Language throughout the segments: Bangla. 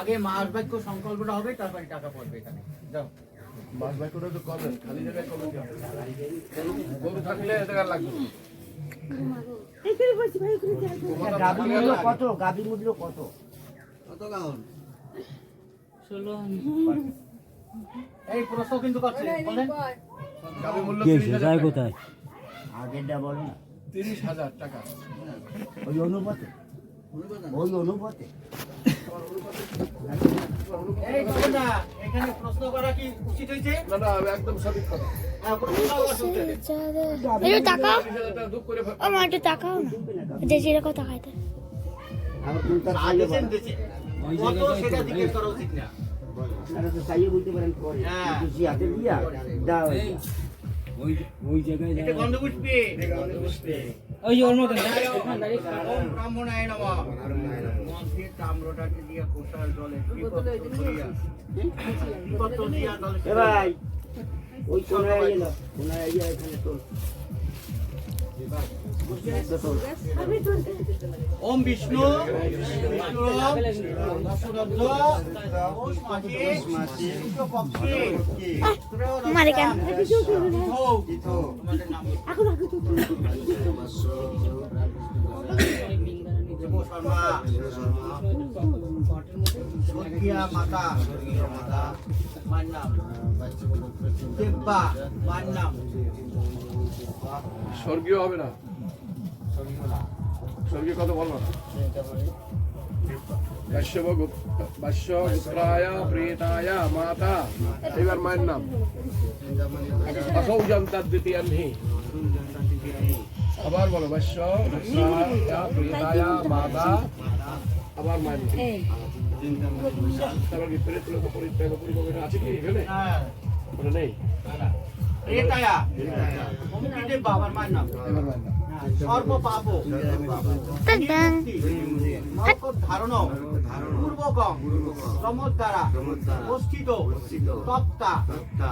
আগে মাস বাক্য সংকল্পটা হবে, তারপরে টাকা পড়বে এখানে। যাও মাছ বাক্যটা তো কবে খালি জায়গায় কবে গরু থাকলে টাকা লাগবে। কত গাভী মূল্য কত? কত গাউন? 16। এই প্রশ্ন কিন্তু করছে, বলেন গাভী মূল্য 30,000 কোথায়? আগেরটা বলো না। 30,000 টাকা। ওই অনুপাতে, ওই অনুপাতে। এই কথা এখানে প্রশ্ন করা কি উচিত হয়েছে? না না, একদম সঠিক কথা। একটু তাকাও, 30,000 টাকা দুঃখ করে আমার একটু তাকাও না, দেশি রেখো তাকাইতে। কত সেটা জিজ্ঞেস করা উচিত না। ওই জায়গায় এটা গন্ধপুষ্পে, ওই যে ওর মতন ব্রাহ্মণায় নমঃ। মন্ত্রের তাম্রটাকে দিয়া কোষার জলে বিপত্ত করিয়া, বিপত্ত দিয়া জলে। এ ভাই ওই সোনায় গেল, সোনায় গিয়ে এখানে তোল। ওম বিষ্ণু মারে কেন? মাতা মার নাম দেব্বা, মার নাম স্বর্গীয় হবে না, স্বর্গীয় কথা বলবো না। বাস্য পুত্রায় প্রেতায় মাতা, এবার মায়ের নাম অসৌজন্তা দ্বিতীয়াহ্নি। আবার বলো বাস্য পুত্রায় প্রেতায় মাতা, আবার মায়ের নাম। তারপর কি প্রেত লোক পরিত্যাগ পরিভ্রমণ আছে কি এখানে? ওটা নেই। বাবার মায়ের নাম এবার মায়ের নাম সর্ব পাপ ধারণ পূর্বকম চমৎকারা অস্থিত তপ্তা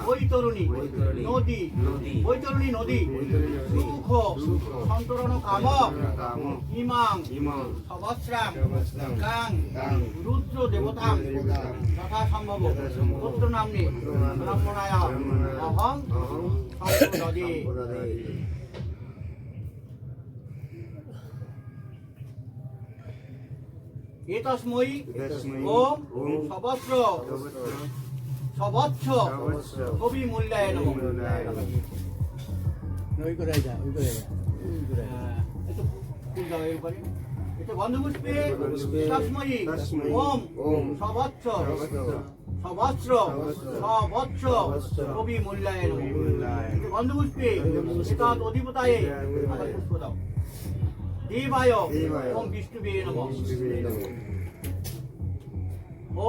বৈতরণী নদী, বৈতরণী নদী সুখ সন্তরণ কাম ইমাং সবস্রাম গাং রুদ্র দেবতাং তথা সম্ভব পুত্র নাম্নী ব্রাহ্মণায় অহং সম্পদে। এতস্মৈ ওম সবস্র সবচ্ছ কবি মূল্যায়ন। ওই করে যা, ওই করে যা, একটু ফুল দাও এর উপরে। এটা গন্ধপুষ্পে তস্মৈ ওম সবচ্ছ সবস্র সবচ্ছ কবি মূল্যায়ন। গন্ধপুষ্পে এতৎ অধিপতায়ে, আবার পুষ্প দাও। দেবায় ওম বিষ্ণুবে নমঃ।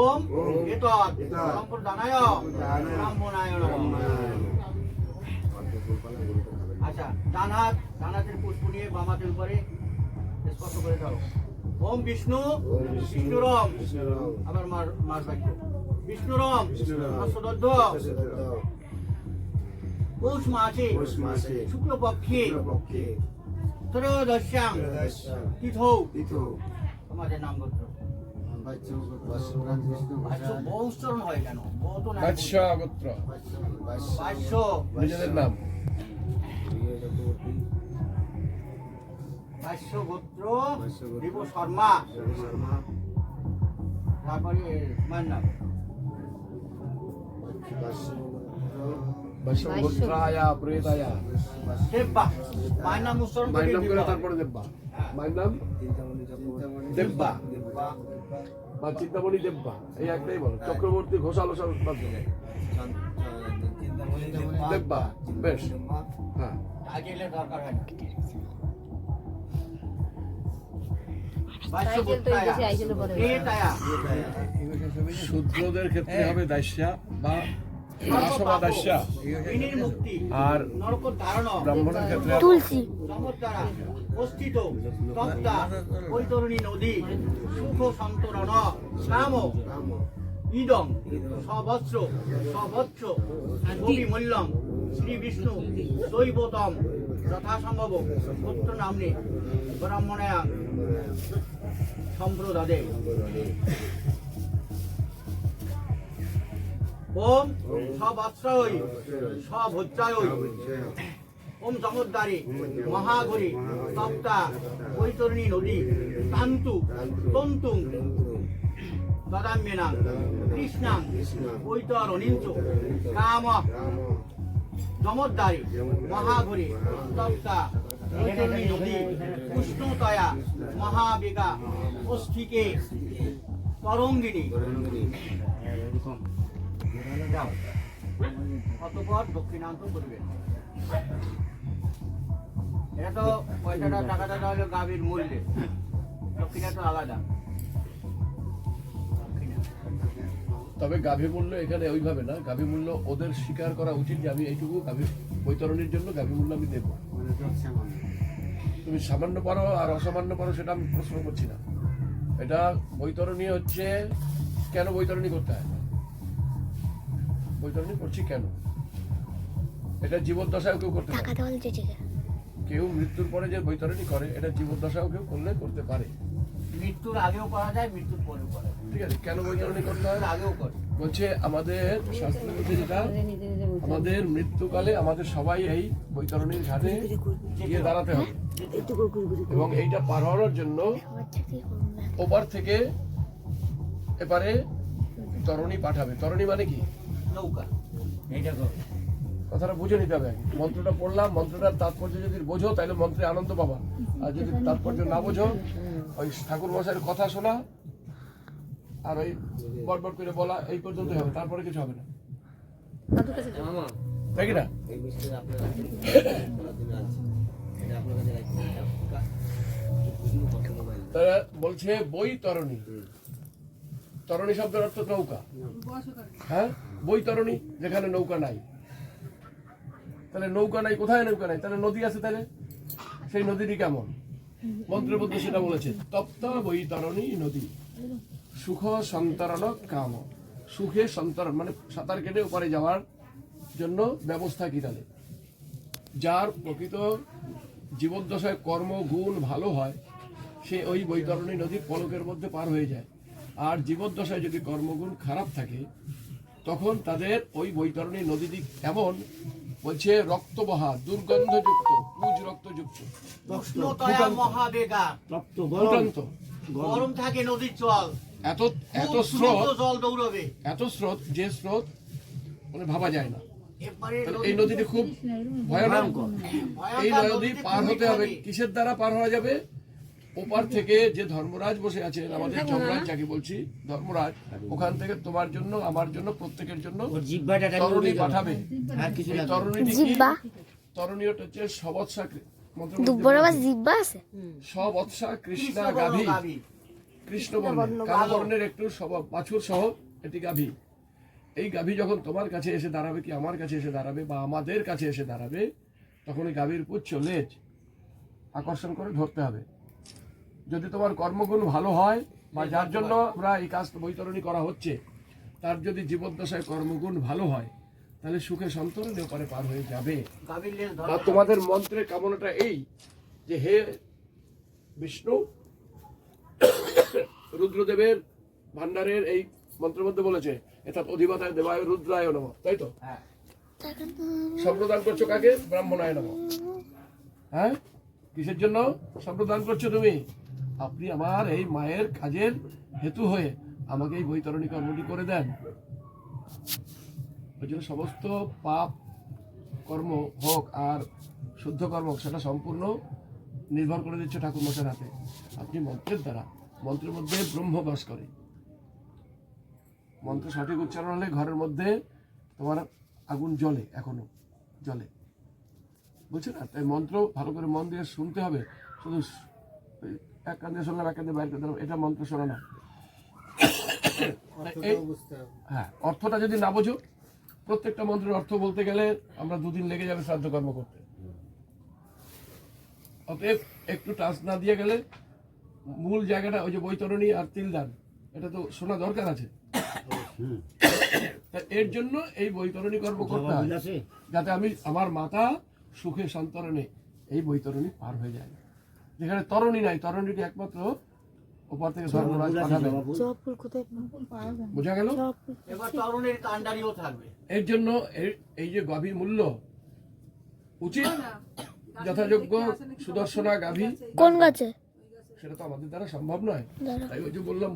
ওম এতৎ সম্প্রদানায় ব্রাহ্মণায় নমঃ। আচ্ছা, ডান হাতের পুষ্প নিয়ে বাম হাতের উপরে স্পর্শ করে দাও। ওম বিষ্ণু বিষ্ণুরম, আবার মাস বাক্য বিষ্ণুরম সদধ্য পৌষ মাসে শুক্লপক্ষে ত্রয়োদশ্যাং তিথৌ। তোমাদের নাম গোত্র বহু উচ্চারণ হয় কেন? বাস্য গোত্র, বাস্য নিজেদের নাম বাস্য গোত্র দেব শর্মা। তারপরে মায়ের নাম বাস্য গোত্রায় প্রেতায় দেব্বা। মায়ের নাম উচ্চারণ মায়ের নাম করে করে তারপরে দেব্বা। মায়ের নাম দেব্বা বা চিন্তামণি দেব্বা, এই একটাই বলো। চক্রবর্তী ঘোষাল দেব্বা, বেশ। হ্যাঁ, আগে এলে দরকার হয় না। শূদ্রদের ক্ষেত্রে হবে দাস্যা বা আসবাদাস্য বিনির মুক্তি আর নরক ধারণ ব্রাহ্মণের ক্ষেত্রে তুলসী জগৎ দ্বারা অস্থিত তত্তা বৈতরণী নদী সুখ সন্তরণ কাম ইদং সবস্র সবৎস অভিমূল্যম শ্রী বিষ্ণু দৈবতম যথাসম্ভব পুত্র নাম্নে ব্রাহ্মণয়া সম্প্রদাদে ওম সবৎসয় সভোজ্জায় ওম জগদ্দারে মহাগরি তপ্তা বৈতরণী নদী তান্তু তন্তুং দদাম্যেনা কৃষ্ণাং বৈতরণীঞ্চ কাম জমদ্দারে মহাগরি তপ্তা বৈতরণী নদী উষ্ণতয়া মহাবেগা অস্থিকে তরঙ্গিনী যাও অতপর দক্ষিণান্ত করবেন। এটা তো পয়সাটা টাকাটা হলো গাভীর মূল্যে, দক্ষিণা তো আলাদা। তবে গাভী মূল্য এখানে ওইভাবে না, গাভী মূল্য ওদের স্বীকার করা উচিত যে আমি এইটুকু গাভী বৈতরণীর জন্য গাভী মূল্য আমি দেবো। তুমি সামান্য পারো আর অসামান্য পারো সেটা আমি প্রশ্ন করছি না। এটা বৈতরণী হচ্ছে, কেন বৈতরণী করতে হয়, বৈতরণী করছি কেন, এটা জীবদ্দশায় কেউ করতে পারে, কেউ মৃত্যুর পরে যে বৈতরণী করে এটা জীবদ্দশাও কেউ করলে করতে পারে, মৃত্যুর আগেও করা যায়, মৃত্যুর পরেও করা যায়। ঠিক আছে। কেন বৈতরণী করতে হয়, আগেও করে বলছে আমাদের শাস্ত্রের মধ্যে যেটা, আমাদের মৃত্যুকালে আমাদের সবাই এই বৈতরণীর ঘাটে গিয়ে দাঁড়াতে হবে এবং এইটা পার হওয়ার জন্য ওপার থেকে এপারে তরণী পাঠাবে। তরণী মানে কি, নৌকা। এইটা কথাটা বুঝে নিতে হবে। মন্ত্রটা পড়লাম, মন্ত্রটার তাৎপর্য যদি বোঝো তাহলে মন্ত্রে আনন্দ পাবা, আর যদি তাৎপর্য না বোঝো ওই ঠাকুর মশাইয়ের কথা শোনা আর ওই বটবট করে বলা এই পর্যন্ত হবে, তারপরে কিছু হবে না, তাই কি না? তারা বলছে বৈতরণী, তরণী শব্দের অর্থ নৌকা। হ্যাঁ, বৈতরণী যেখানে নৌকা নাই, তাহলে নৌকা নাই, কোথায় নৌকা নাই, তাহলে নদী আছে, তাহলে সেই নদীটি কেমন? মন্ত্রের মধ্যে সেটা বলেছে, তপ্ত বৈতরণী নদী সুখ সন্তরণ কাম। সুখে সন্তরণ মানে সাঁতার কেটে ওপারে যাওয়ার জন্য ব্যবস্থা কি? তাহলে যার প্রকৃত জীবদ্দশায় কর্ম গুণ ভালো হয় সে ওই বৈতরণী নদীর পলকের মধ্যে পার হয়ে যায়, আর জীবদ্দশায় যদি কর্মগুণ খারাপ থাকে তখন তাদের ওই বৈতরণী নদীটি এমন, বলছে রক্তবহা, দুর্গন্ধযুক্ত, পুজ রক্তযুক্ত, উষ্ণতয়া মহাবেগা ফুটন্ত, গরম থাকে নদীর জল, এত এত স্রোত, জল দৌড়বে, এত স্রোত, যে স্রোত মানে ভাবা যায় না। এবারে এই নদীটি খুব ভয়ানক। এই নদী পার হতে হবে কিসের দ্বারা পার হওয়া যাবে? ওপার থেকে যে ধর্মরাজ বসে আছেন, আমাদের যমরাজ যাকে বলছি, ধর্মরাজ, ওখান থেকে তোমার জন্য, আমার জন্য, প্রত্যেকের জন্য তরণী পাঠাবে। এই তরণীটি কি? তরণীটা হচ্ছে সবৎসা, সবৎসা কৃষ্ণা গাভী, কৃষ্ণ বর্ণের, কালো বর্ণের একটু বাছুর সহ এটি গাভী। এই গাভী যখন তোমার কাছে এসে দাঁড়াবে, কি আমার কাছে এসে দাঁড়াবে বা আমাদের কাছে এসে দাঁড়াবে, তখন এই গাভীর পুচ্ছ লেজ আকর্ষণ করে ধরতে হবে। যদি তোমার কর্মগুণ ভালো হয় বা যার জন্য আমরা এই কাজ বৈতরণী করা হচ্ছে তার যদি জীবদ্দশায় কর্মগুণ ভালো হয় তাহলে সুখে সন্তরণে ওপারে পার হয়ে যাবে। আর তোমাদের মন্ত্রের কামনাটা এই যে হে বিষ্ণু, রুদ্রদেবের ভান্ডারের এই মন্ত্রের মধ্যে বলেছে এটা অধিপতায় দেবায় রুদ্রায় নমঃ, তাই তো? সম্প্রদান করছো কাকে? ব্রাহ্মণায় নমঃ। হ্যাঁ, কিসের জন্য সম্প্রদান করছো তুমি? আপনি আমার এই মায়ের কাজের হেতু হয়ে আমাকে এই বৈতরণী কর্মটি করে দেন। ওই জন্য সমস্ত পাপ কর্ম হোক আর শুদ্ধ কর্ম হোক সেটা সম্পূর্ণ নির্ভর করে দিচ্ছে ঠাকুর মশাইয়ের হাতে। আপনি মন্ত্রের দ্বারা, মন্ত্রের মধ্যে ব্রহ্ম বাস করে, মন্ত্র সঠিক উচ্চারণ হলে ঘরের মধ্যে তোমার আগুন জ্বলে, এখনো জ্বলে, বুঝছো না? তাই মন্ত্র ভালো করে মন দিয়ে শুনতে হবে। শুধু এক কান দিয়ে শুনলাম, এক কান দিয়ে বাইরে দিলাম, এটা মন্ত্র শোনা না। হ্যাঁ, অর্থটা যদি না বোঝো প্রত্যেকটা মন্ত্রের অর্থ বলতে গেলে আমরা 2 দিন লেগে যাবে শ্রাদ্ধ কর্ম করতে। অতএব একটু টাচ না দিয়ে গেলে মূল জায়গাটা ওই যে বৈতরণী আর তিলদান এটা তো শোনা দরকার আছে। তা এর জন্য এই বৈতরণী কর্ম করতে হয় যাতে আমি আমার মাতা সুখে সন্তরণে এই বৈতরণী পার হয়ে যায়। যেখানে তরণী নাই, তরণীটি একমাত্র ওপর থেকে ধর্মরাজ পাঠাবে। বোঝা গেল? এবার তরুণের কাণ্ডারিও থাকবে। এর জন্য এই যে গাভী মূল্য উচিত যথাযোগ্য সুদর্শনা গাভী। কোন গাছে? সেটা তো আমাদের দ্বারা সম্ভব নয়, দাঁড়াও। তাই ওই যে বললাম